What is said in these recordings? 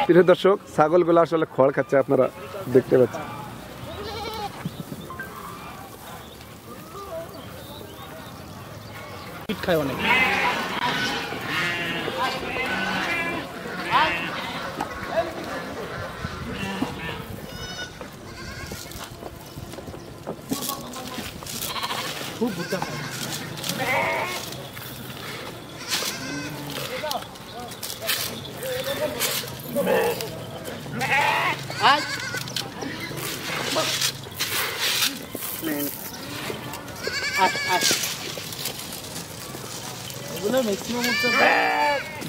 প্রিয় দর্শক, ছাগলগুলো আসলে খড় খাচ্ছে, আপনারা দেখতে পাচ্ছেন। খায় অনেক। খুব ভুট্টা খায়।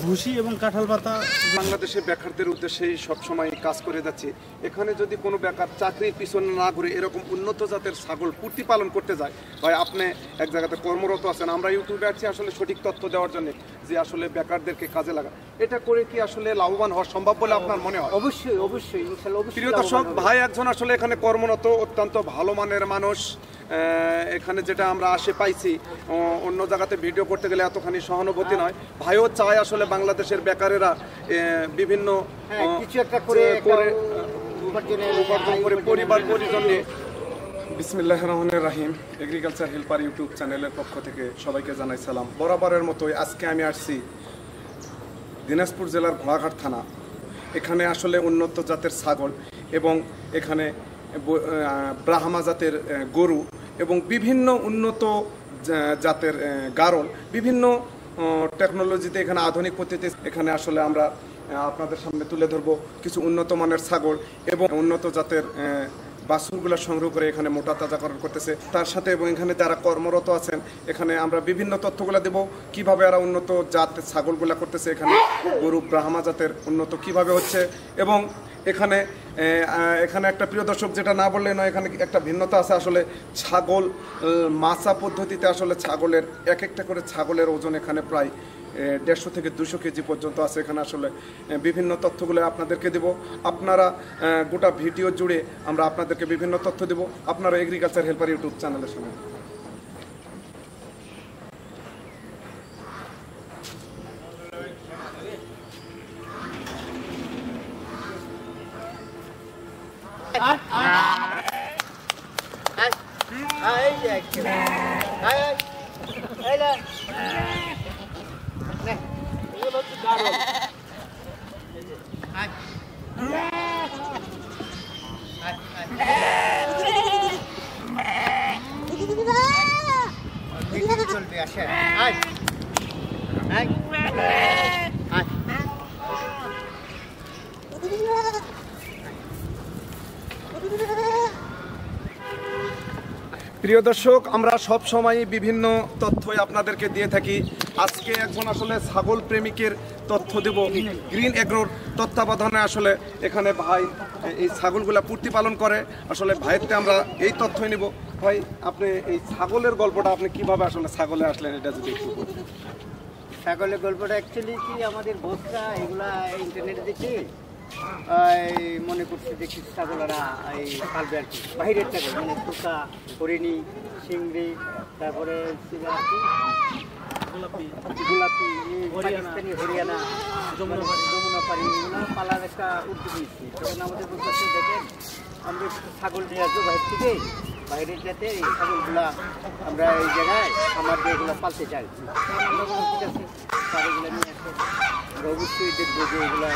ভুসি এবং কাঁঠাল পাতা। বাংলাদেশে বেকারদের উদ্দেশ্যে সবসময় কাজ করে যাচ্ছে। এখানে যদি কোনো বেকার চাকরির পিছনে না ঘুরে এরকম উন্নত জাতের ছাগল প্রতিপালন করতে যায়, ভাই আপনি এক জায়গাতে কর্মরত আছেন, আমরা ইউটিউবে আছি আসলে সঠিক তথ্য দেওয়ার জন্য যে আসলে বেকারদেরকে কাজে লাগা, এটা করে কি আসলে লাভবান হওয়া সম্ভব বলে আপনার মনে হয়? অবশ্যই অবশ্যই ইনশাআল্লাহ। প্রিয় দর্শক, ভাই একজন আসলে এখানে কর্মরত, অত্যন্ত ভালো মানের মানুষ। এখানে যেটা আমরা আসে পাইছি, অন্য জায়গাতে ভিডিও করতে গেলে এতখানি সহানুভূতি নয়। ভাইও চায় আসলে বাংলাদেশের বেকারেরা বিভিন্ন কিছু একটা করে উপার্জন করে পরিবার পরিজন নিয়ে। বিসমিল্লাহির রহমানির রহিম। এগ্রিকালচার হেল্পার ইউটিউব চ্যানেলের পক্ষ থেকে সবাইকে জানাই সালাম। বরাবরের মতোই আজকে আমি আসছি দিনাজপুর জেলার ঘোড়াঘাট থানা। এখানে আসলে উন্নত জাতের ছাগল এবং এখানে ব্রাহ্মা জাতের গরু এবং বিভিন্ন উন্নত জাতের গারল, বিভিন্ন টেকনোলজিতে এখানে আধুনিক পদ্ধতিতে এখানে আসলে আমরা আপনাদের সামনে তুলে ধরবো কিছু উন্নত মানের ছাগল এবং উন্নত জাতের বাছুরগুলো সংগ্রহ করে এখানে মোটা তাজাকরণ করতেছে তার সাথে, এবং এখানে যারা কর্মরত আছেন এখানে আমরা বিভিন্ন তথ্যগুলো দেব কিভাবে এরা উন্নত জাতের ছাগলগুলা করতেছে, এখানে গরু ব্রাহ্মা জাতের উন্নত কিভাবে হচ্ছে। এবং এখানে একটা প্রিয় দর্শক, যেটা না বললে নয়, এখানে একটা ভিন্নতা আছে। আসলে ছাগল মাছা পদ্ধতিতে আসলে ছাগলের এক একটা করে ছাগলের ওজন এখানে প্রায় 150 থেকে 200 কেজি পর্যন্ত আছে। এখানে আসলে বিভিন্ন তথ্যগুলো আপনাদেরকে দেব। আপনারা গোটা ভিডিও জুড়ে আমরা আপনাদেরকে বিভিন্ন তথ্য দেব। আপনারা এগ্রিকালচার হেল্পার ইউটিউব চ্যানেলের সঙ্গে চলবে আসে। প্রিয় দর্শক, আমরা সব সময় বিভিন্ন তথ্যই আপনাদেরকে দিয়ে থাকি। আজকে একজন আসলে ছাগল প্রেমিকের তথ্য দেব। গ্রিন এগ্রোর তত্ত্বাবধানে আসলে এখানে ভাই এই ছাগলগুলা প্রতিপালন করে। আসলে ভাইয়েরতে আমরা এই তথ্যই নিব। ভাই, আপনি এই ছাগলের গল্পটা আপনি কিভাবে আসলে ছাগলে আসলেন, এটা যদি একটু বলেন। ছাগলের গল্পটা অ্যাকচুয়ালি কি, আমাদের বসরা এগুলা ইন্টারনেটে দেখে মনে করছে যে কিছু ছাগলেরা এই পালবে আর কি, বাইরের ছাগল মানে তোতা, হরিণী, চিংড়ি, তারপরে গোলাপি, পাকিস্তানি, হরিয়ানা, যমুনাপাড়ি, এগুলো পালার একটা উদ্যোগ নিচ্ছি। তখন আমাদের বলতে দেখেন আমরা ছাগল নিয়ে আসবো বাইরের থেকে, বাইরের যাতে এই ছাগলগুলা আমরা এই জায়গায় আমার যে এগুলো পালতে চাই। আমরা বললাম ঠিক আছে, তার এগুলো নিয়ে আসে, আমরা অবশ্যই দেখবো যে এগুলো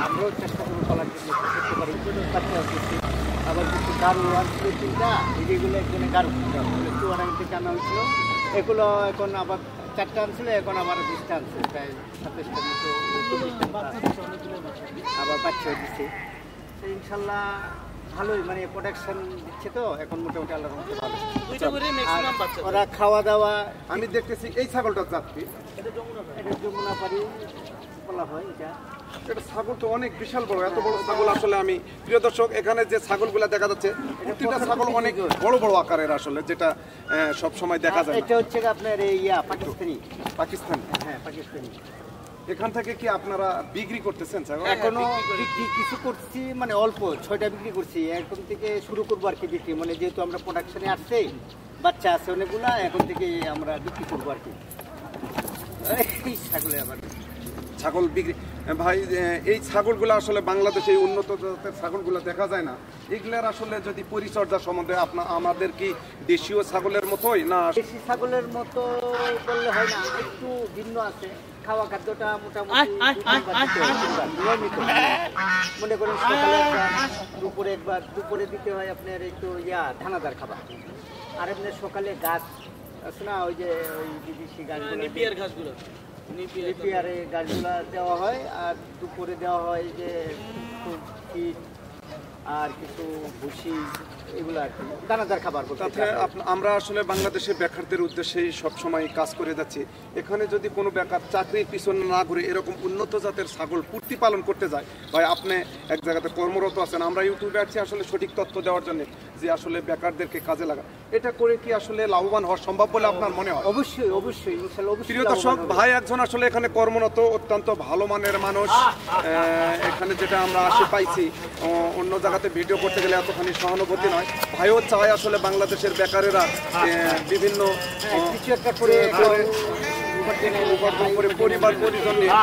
আমরাও চেষ্টা করবো পালার জন্য করতে পারি। বাচ্চা করছি, আবার কিছু গারু আসছিল চিন্তা, যেগুলো একজনে গারু চুয়াডাঙ্গা থেকে আনা হয়েছিল, এগুলো এখন আবার 4টা আনছিল, এখন আবার 20টা আনছে, প্রায় 27টার মতো, আবার বাচ্চা দিচ্ছে। তো ইনশাল্লাহ ভালোই মানে প্রোডাকশন দিচ্ছে, তো এখন মোটামুটি আল্লাহর মধ্যে ভালো। ওরা খাওয়া দাওয়া আমি দেখতেছি এই ছাগলটার জাত কি? এটা যমুনাপাড়ি বলা হয়। এটা ছাগল তো অনেক বিশাল বড়, এত বড় ছাগল আসলে আমি, প্রিয় দর্শক, এখানে যে ছাগলগুলা দেখা যাচ্ছে প্রতিটা ছাগল অনেক বড় বড় আকারের আসলে, যেটা সব সময় দেখা যায়। এটা হচ্ছে আপনার পাকিস্তানি। হ্যাঁ, পাকিস্তানি। এখান থেকে কি আপনারা বিক্রি করতেছেন ছাগল? এখনো বিক্রি কিছু করছি, মানে অল্প 6টা বিক্রি করছি। এখন থেকে শুরু করবো আর কি বিক্রি, মানে যেহেতু আমরা প্রোডাকশনে আসছে, বাচ্চা আছে অনেকগুলা, এখন থেকে আমরা বিক্রি করবো আর কি। ছাগলে আবার ছাগল বিক্রি। ভাই এই ছাগলগুলো আসলে বাংলাদেশে এই উন্নত জাতের ছাগলগুলো দেখা যায় না, এগুলার আসলে যদি পরিচর্যা সম্বন্ধে আমাদের কি দেশীয় ছাগলের মতোই না? দেশি ছাগলের মতো বললে হয় না, একটু ভিন্ন আছে। খাওয়া খাদ্যটা মোটামুটি নিয়মিত, মনে করেন সকালে একবার, দুপুরে একবার। দুপুরে দিতে হয় আপনার একটু দানাদার খাবার। আর এমনি সকালে গাছ আছে না, ওই যে ওই বিদেশি গাছগুলো, নেপিয়ার গাছগুলো দেওয়া হয়। আর দুপুরে দেওয়া হয় যে কিট আর কিছু ভুসি, এগুলো আর কি দানাদার খাবার। আমরা আসলে বাংলাদেশে বেকারদের উদ্দেশ্যেই সবসময় কাজ করে যাচ্ছি। এখানে যদি কোনো বেকার চাকরির পিছনে না ঘুরে এরকম উন্নত জাতের ছাগল পূর্তি পালন করতে যায়, ভাই আপনি এক জায়গাতে কর্মরত আছেন, আমরা ইউটিউবে আসছি আসলে সঠিক তথ্য দেওয়ার জন্য যে আসলে বেকারদেরকে কাজে লাগা, এটা করে কি আসলে লাভবান হওয়া সম্ভব বলে আপনার মনে হয়? অবশ্যই অবশ্যই ইনশাআল্লাহ। প্রিয় দর্শক, ভাই একজন আসলে এখানে কর্মরত, অত্যন্ত ভালো মানের মানুষ। এখানে যেটা আমরা আসে পাইছি, অন্য জায়গাতে ভিডিও করতে গেলে এতখানি সহানুভূতি নয়। ভাইও চায় আসলে বাংলাদেশের বেকারেরা বিভিন্ন পরিবার পরিজন নিয়ে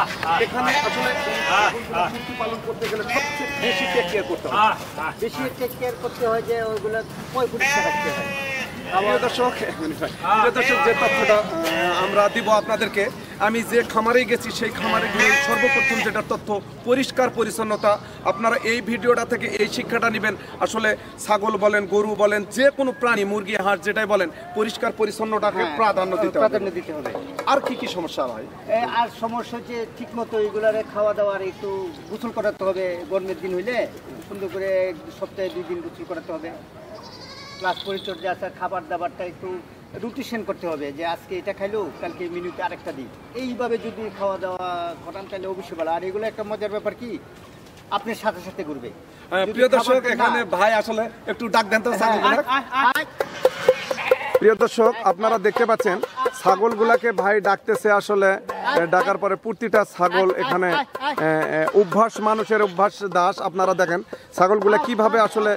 এখানে আসলে পালন করতে গেলে সবচেয়ে বেশি টেক কেয়ার করতে হয়। বেশি টেক কেয়ার করতে হয় যে ওইগুলো পরিষ্কার রাখতে হয়। দর্শক, যে তথ্যটা আমরা দিব আপনাদেরকে, আমি যে খামারে গেছি সেই খামারে গিয়ে সর্বপ্রথম যেটা তথ্য, পরিষ্কার পরিচ্ছন্নতা। আপনারা এই ভিডিওটা থেকে এই শিক্ষাটা নেবেন, আসলে ছাগল বলেন, গরু বলেন, যে কোনো প্রাণী, মুরগি, হাঁস যেটাই বলেন, পরিষ্কার পরিচ্ছন্নতাকে প্রাধান্য দিতে হবে। আর কি কি সমস্যা হয়? আর সমস্যা হচ্ছে ঠিক মতো এইগুলার খাওয়া দাওয়ার একটু গোসল করাতে হবে। গরমের দিন হইলে সুন্দর করে সপ্তাহে 2 দিন গোসল করাতে হবে। প্লাস পরিচর্যা আছে, খাবার দাবারটা একটু রুটিশন করতে হবে, যে আজকে এটা খাইলো কালকে মিনুতে আরেকটা দিই। এইভাবে যদি খাওয়া দাওয়া করান তাহলে অবশ্যই ভালো। আর এগুলো একটা মজার ব্যাপার কি, আপনার সাথে সাথে ঘুরবে। প্রিয় দর্শক, এখানে ভাই আসলে একটু ডাক দেন তো ছাগলগুলো। প্রিয় দর্শক, আপনারা দেখতে পাচ্ছেন ছাগলগুলাকে ভাই ডাকতেছে। আসলে ডাকার পরে প্রতিটা ছাগল এখানে অভ্যাস, মানুষের অভ্যাস দাস। আপনারা দেখেন ছাগলগুলা কিভাবে আসলে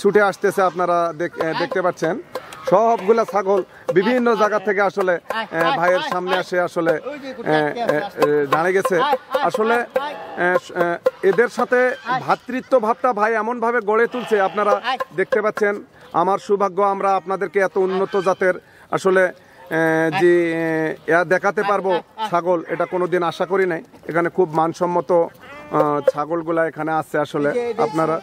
ছুটে আসতেছে, আপনারা দেখতে পাচ্ছেন। সবগুলা ছাগল বিভিন্ন জায়গা থেকে আসলে ভাইয়ের সামনে আসে আসলে দাঁড়িয়ে গেছে। আসলে এদের সাথে ভ্রাতৃত্ব ভাবটা ভাই এমন ভাবে গড়ে তুলছে, আপনারা দেখতে পাচ্ছেন। আমার সৌভাগ্য, আমরা আপনাদেরকে এত উন্নত জাতের আসলে যে দেখাতে পারবো ছাগল, এটা কোনোদিন আশা করি নাই। এখানে খুব মানসম্মত ছাগলগুলা এখানে আছে আসলে। আপনারা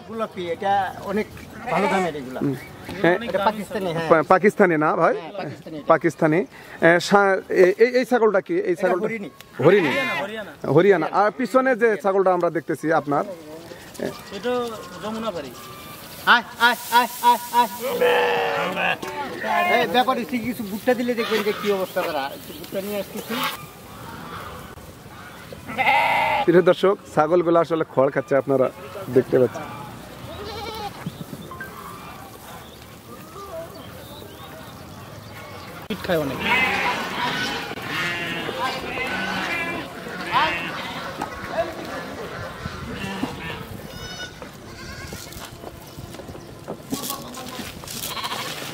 পাকিস্তানি না ভাই, পাকিস্তানি। এই ছাগলটা কি? এই ছাগলটা হরিণী, হরিয়ানা। আর পিছনে যে ছাগলটা আমরা দেখতেছি আপনার, ব্যাপারে কিছু ভুট্টা দিলে দেখবেন যে কি অবস্থা। তারা ভুট্টা নিয়ে আসতেছি। প্রিয় দর্শক, ছাগলগুলো আসলে খড় খাচ্ছে, আপনারা দেখতে পাচ্ছেন। খায় অনেক।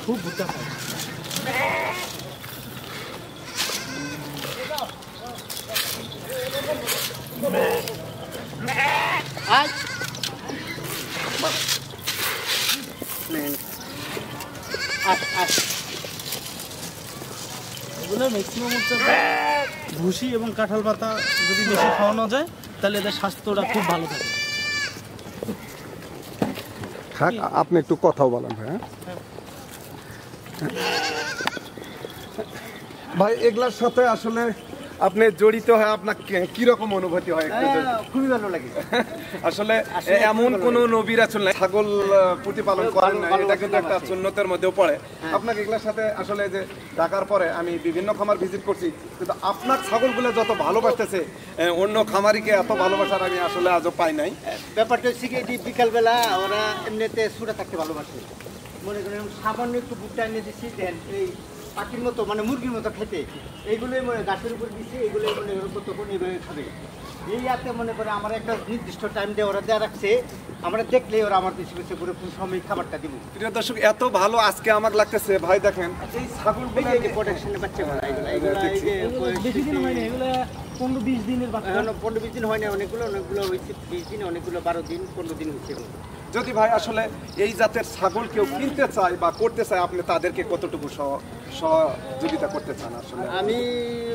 খুব ভুট্টা খায়। এগুলো ম্যাক্সিমাম হচ্ছে ভুসি এবং কাঁঠাল পাতা যদি বেশি খাওয়ানো যায় তাহলে এদের স্বাস্থ্যটা খুব ভালো থাকে। আপনি একটু কথাও বলেন ভাই। ভাই এগুলার সাথে আসলে আপনি জড়িত হয়, আপনার কিরকম অনুভূতি হয়? খুবই ভালো লাগে। আসলে এমন কোন নবী রাসূল নাই ছাগল প্রতিপালন করেন না, এটা কিন্তু একটা সুন্নতের মধ্যেও পড়ে। আপনাকে এগুলার সাথে আসলে যে ঢাকার পরে আমি বিভিন্ন খামার ভিজিট করছি, কিন্তু আপনার ছাগলগুলো যত ভালোবাসতেছে অন্য খামারিকে এত ভালোবাসার আমি আসলে আজও পাই নাই। ব্যাপারটা হচ্ছে কি, বিকালবেলা ওরা এমনিতে ছুটে থাকতে ভালোবাসে। মনে করেন সামান্য একটু ভুট্টা এনে দিচ্ছি, দেন এই পাখির মতো মানে মুরগির মতো খেতে, এইগুলোই মনে গাছের উপর দিচ্ছে, এইগুলোই মনে কতক্ষণ এইভাবে খাবে। এই ইয়াতে মনে করে আমার একটা নির্দিষ্ট টাইম দিয়ে ওরা দেওয়া রাখছে, আমরা দেখলে ওরা আমার পিছিয়ে পিছিয়ে করে কোন সময় খাবারটা দিব। প্রিয় দর্শক, এত ভালো আজকে আমার লাগতেছে ভাই। দেখেন এই ছাগলগুলো প্রোটেকশনের বাচ্চাগুলো, বেশি দিন হয়নি, এগুলো 15-20 দিনের বাচ্চা। 15-20 দিন হয় না, অনেকগুলো হয়েছে 20 দিন, অনেকগুলো 12 দিন 15 দিন হচ্ছে। যদি ভাই আসলে এই জাতের ছাগল কেউ কিনতে চায় বা করতে চায়, আপনি তাদেরকে কতটুকু সহযোগিতা করতে চান? আসলে আমি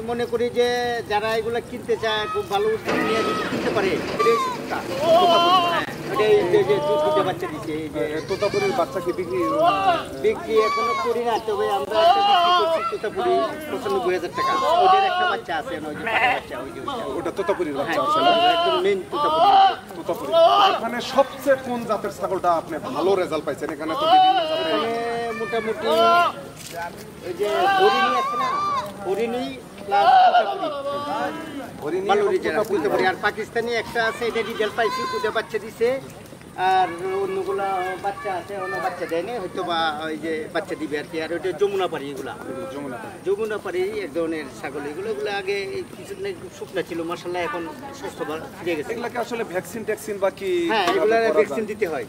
মনে করি যে যারা এগুলো কিনতে চায় খুব ভালো উদ্যোগ নিয়ে যদি কিনতে পারে, বাচ্চা দিচ্ছে। তোতাপুরির বাচ্চা কি বিক্রি এখনো করি না, তবে আমরা তোতাপুরি 95,000 টাকা। ওদের একটা বাচ্চা আছে, ওটা তোতাপুরির বাচ্চা, একদম মেইন তোতাপুরি। এখানে সবচেয়ে কোন জাতের ছাগলটা আপনি ভালো রেজাল্ট পাইছেন? এখানে তো বিভিন্ন জাতের, মোটামুটি ওই যে হরিণী আছে না, হরিণী প্লাস তোতাপুরি, আর পাকিস্তানি একটা আছে, এটা রিজাল্ট পাইছি, দুটো বাচ্চা দিছে। আর অন্যগুলো বাচ্চা আছে, অন্য বাচ্চা দেয়নি, হয়তো বা ওই যে বাচ্চা দিবে আর কি। আর ওইটা যমুনাপাড়ি, এগুলা যমুনাপাড়ি এক ধরনের ছাগল। এগুলো আগে কিছুদিন খুব শুকনা ছিল, মাশাআল্লাহ এখন সুস্থ ফিরে গেছে। এগুলাকে আসলে ভ্যাকসিন ট্যাকসিন বা কি? হ্যাঁ, এগুলা ভ্যাকসিন দিতে হয়।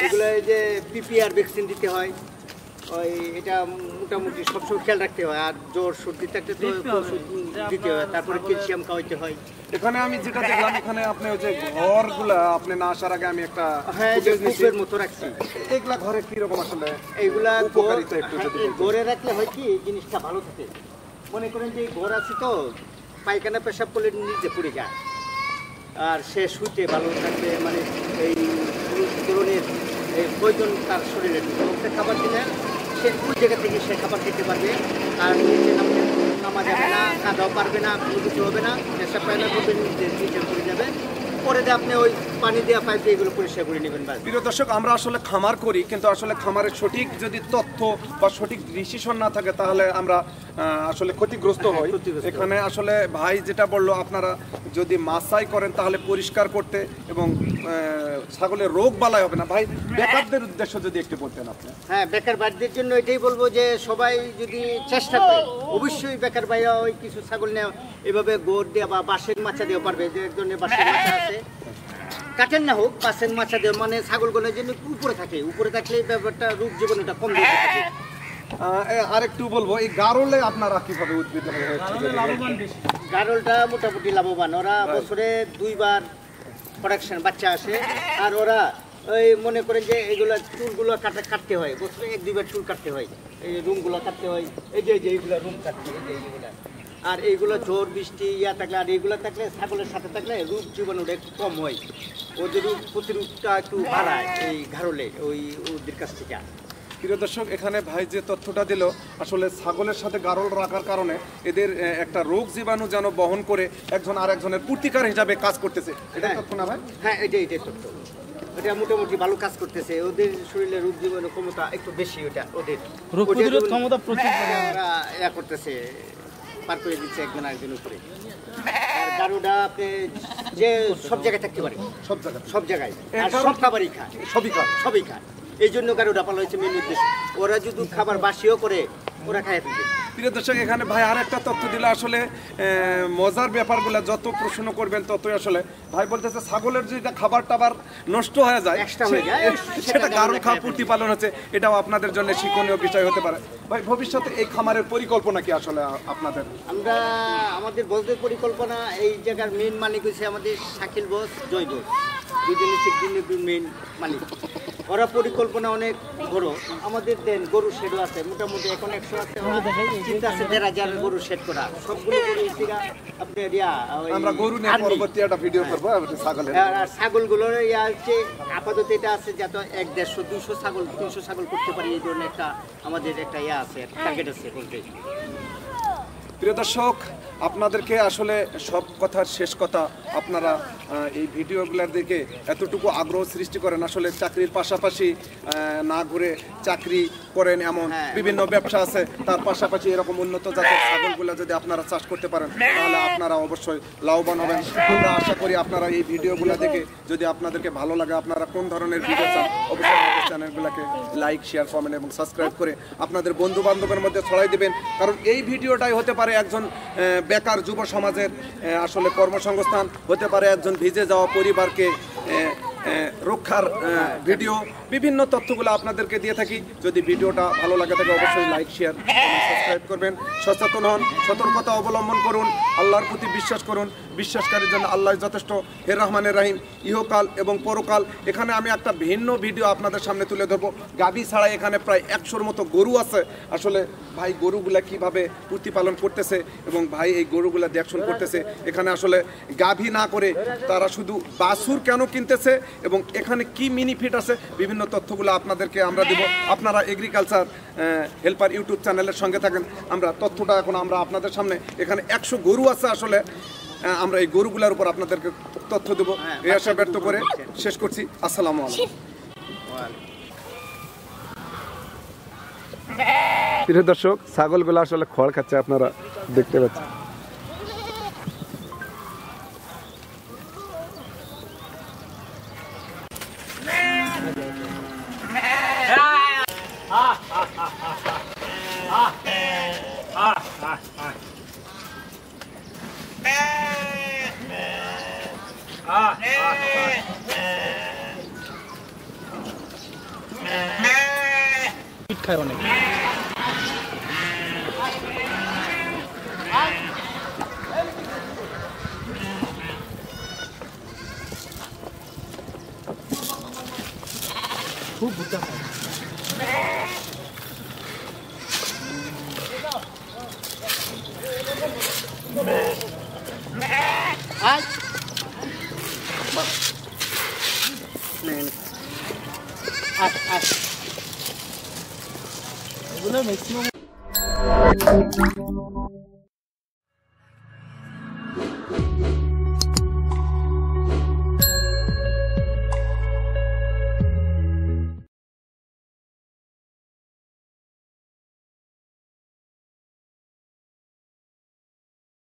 এগুলো এই যে পিপিআর ভ্যাকসিন দিতে হয়। ওই এটা মোটামুটি সবসময় খেয়াল রাখতে হয়। আর জ্বর সর্দি থাকলে তো ওষুধ দিতে হয়, তারপরে ক্যালসিয়াম খাওয়াইতে হয়। এখানে আমি যেটা দেখলাম, এখানে আপনি ওই যে ঘরগুলা আপনি না আসার আগে আমি একটা কুপের মতো রাখছি। এগুলা ঘরে কিরকম আসলে এইগুলা উপকারিতা একটু যদি ঘরে রাখলে হয় কি জিনিসটা ভালো থাকে। মনে করেন যে ঘর আছে তো, পায়খানা পেশাব করলে নিজে পড়ে যায়, আর সে শুইতে ভালো থাকবে, মানে এই ধরনের প্রয়োজন তার শরীরে খাবার দিলে সে ওই জায়গা থেকে সে খাবার খেতে পারবে। আর নিচে নামা যাবে না, কাঁদাও পারবে না, কোনো কিছু হবে না, পেশাব পায়না করবে, নিচে পড়ে যাবে। পরে দিয়ে আপনি ওই পানি দেওয়া পাইপ দিয়ে এগুলো পরিষ্কার করে নেবেন। প্রিয় দর্শক, আমরা আসলে খামার করি, কিন্তু আসলে খামারের সঠিক যদি তথ্য বা সঠিক ডিসিশন না থাকে, তাহলে আমরা আসলে ক্ষতিগ্রস্ত হই। এখানে আসলে ভাই যেটা বললো, আপনারা যদি মাছাই করেন তাহলে পরিষ্কার করতে এবং ছাগলের রোগ বালাই হবে না। ভাই, বেকারদের উদ্দেশ্য যদি একটু বলতেন আপনি। হ্যাঁ, বেকার ভাইদের জন্য এটাই বলবো যে সবাই যদি চেষ্টা করে, অবশ্যই বেকার ভাইরা ওই কিছু ছাগল নেওয়া, এভাবে গোড় দেওয়া বা বাঁশের মাছা দেওয়া পারবে। যে একজনের বাঁশের মাছা আছে, কাটেন না হোক, বাঁশের মাছা দেওয়া, মানে ছাগলগুলোর জন্য উপরে থাকে, উপরে থাকলে ব্যাপারটা রোগ জীবাণুটা কম দিয়ে থাকে। আর একটু বলবো, এই গারলে আপনারা কিভাবে উদ্ভিদ? গারলটা মোটামুটি লাভবান। ওরা বছরে 2 বার প্রোডাকশন বাচ্চা আসে। আর ওরা ওই মনে করেন যে এইগুলো চুলগুলো কাটতে হয়, বছরে 1-2 বার চুল কাটতে হয়, এই রুমগুলো কাটতে হয়, এই যে এইগুলো রুম কাটতে হয় এইগুলো। আর এইগুলো ঝড় বৃষ্টি ইয়া থাকলে, আর এইগুলো থাকলে ছাগলের সাথে থাকলে রোগ জীবাণুটা একটু কম হয়, ওদের রোগ প্রতিরোধটা একটু বাড়ায় এই ঘাড়লে ওই ওদের কাছ থেকে। প্রিয় দর্শক, এখানে ভাই যে তথ্যটা দিল, আসলে ছাগলের সাথে গারল রাখার কারণে এদের একটা রোগ জীবাণু যেন বহন করে একজন আর একজনের প্রতিকার হিসাবে কাজ করতেছে। এটা তথ্য না ভাই? হ্যাঁ, এটাই তথ্য। এটা মোটামুটি ভালো কাজ করতেছে। ওদের শরীরে রোগ জীবাণু ক্ষমতা একটু বেশি, ওটা ওদের রোগ প্রতিরোধ ক্ষমতা প্রচুর ইয়া করতেছে, পার করে দিচ্ছে একজন আরেকজন উপরে। আর গারুটা আপনি যে সব জায়গায় থাকতে পারে, সব জায়গায়, আর সব খাবারই খায়, সবই খায়। এই জন্য গারুটা পালা হয়েছে মেন উদ্দেশ্য। ওরা যদি খাবার বাসিও করে, ওরা খায় থাকে। প্রিয় দর্শক, এখানে ভাই আর একটা তথ্য দিল। আসলে মজার ব্যাপারগুলো যত প্রশ্ন করবেন ততই আসলে ভাই বলতেছে, ছাগলের যদি খাবার টাবার নষ্ট হয়ে যায়, সেটা গারল খাওয়া প্রতিপালন হচ্ছে, এটাও আপনাদের জন্য শিক্ষণীয় বিষয় হতে পারে। ভাই, ভবিষ্যতে এই খামারের পরিকল্পনা কি আসলে আপনাদের? আমাদের বসদের পরিকল্পনা, এই জায়গার মেন মালিক হচ্ছে আমাদের শাকিল বস, জয় বস, দুজনের মেন মালিক। ওরা পরিকল্পনা অনেক বড়। আমাদের দেন গরু শেডও আছে, মোটামুটি এখন 100 আছে, চিন্তা আছে 1,500 গরু শেড করা। সবগুলো গরু আপনি আমরা গরু নিয়ে পরবর্তী একটা ভিডিও করব। ছাগলগুলোর ইয়া হচ্ছে আপাতত এটা আছে যত 100-150-200 ছাগল 300 ছাগল করতে পারি, এই জন্য একটা আমাদের একটা ইয়া আছে, টার্গেট আছে বলতে। প্রিয় দর্শক, আপনাদেরকে আসলে সব কথার শেষ কথা, আপনারা এই ভিডিওগুলোর দিকে এতটুকু আগ্রহ সৃষ্টি করেন, আসলে চাকরির পাশাপাশি না ঘুরে চাকরি করেন এমন বিভিন্ন ব্যবসা আছে, তার পাশাপাশি এরকম উন্নত জাতের ছাগলগুলো যদি আপনারা চাষ করতে পারেন তাহলে আপনারা অবশ্যই লাভবান হবেন। আমরা আশা করি আপনারা এই ভিডিওগুলো দেখে যদি আপনাদেরকে ভালো লাগে, আপনারা কোন ধরনের ভিডিও চান, অবশ্যই আমাদের চ্যানেলগুলোকে লাইক, শেয়ার, কমেন্ট এবং সাবস্ক্রাইব করে আপনাদের বন্ধু বান্ধবের মধ্যে ছড়াই দেবেন। কারণ এই ভিডিওটাই হতে পারে একজন বেকার যুব সমাজের আসলে কর্মসংস্থান, হতে পারে একজন ভিজে যাওয়া পরিবারকে রক্ষার ভিডিও, বিভিন্ন তথ্যগুলো আপনাদেরকে দিয়ে থাকি। যদি ভিডিওটা ভালো লাগে থাকে অবশ্যই লাইক, শেয়ার, সাবস্ক্রাইব করবেন। সচেতন হন, সতর্কতা অবলম্বন করুন, আল্লাহর প্রতি বিশ্বাস করুন। বিশ্বাসকারীর জন্য আল্লাহ যথেষ্ট। হে রহমানের রহিম, ইহকাল এবং পরকাল। এখানে আমি একটা ভিন্ন ভিডিও আপনাদের সামনে তুলে ধরবো। গাভী ছাড়াই এখানে প্রায় 100-র মতো গরু আছে। আসলে ভাই গরুগুলা কিভাবে প্রতিপালন করতেছে এবং ভাই এই গরুগুলা দেখশন করতেছে। এখানে আসলে গাভী না করে তারা শুধু বাছুর কেন কিনতেছে এবং এখানে কি বেনিফিট আছে, বিভিন্ন তথ্যগুলো আপনাদেরকে আমরা দেব। আপনারা এগ্রিকালচার হেল্পার ইউটিউব চ্যানেলের সঙ্গে থাকেন। আমরা তথ্যটা এখন আমরা আপনাদের সামনে, এখানে 100 গরু আছে। আসলে আমরা এই গরুগুলার উপর আপনাদেরকে তথ্য দেবো। এই আশা ব্যক্ত করে শেষ করছি। আসসালামু আলাইকুম। প্রিয় দর্শক, ছাগলগুলো আসলে খড় খাচ্ছে, আপনারা দেখতে পাচ্ছেন। পিট খায় অনেক। খুব ভুট্টা খায়। এগুলো ম্যাক্সিমাম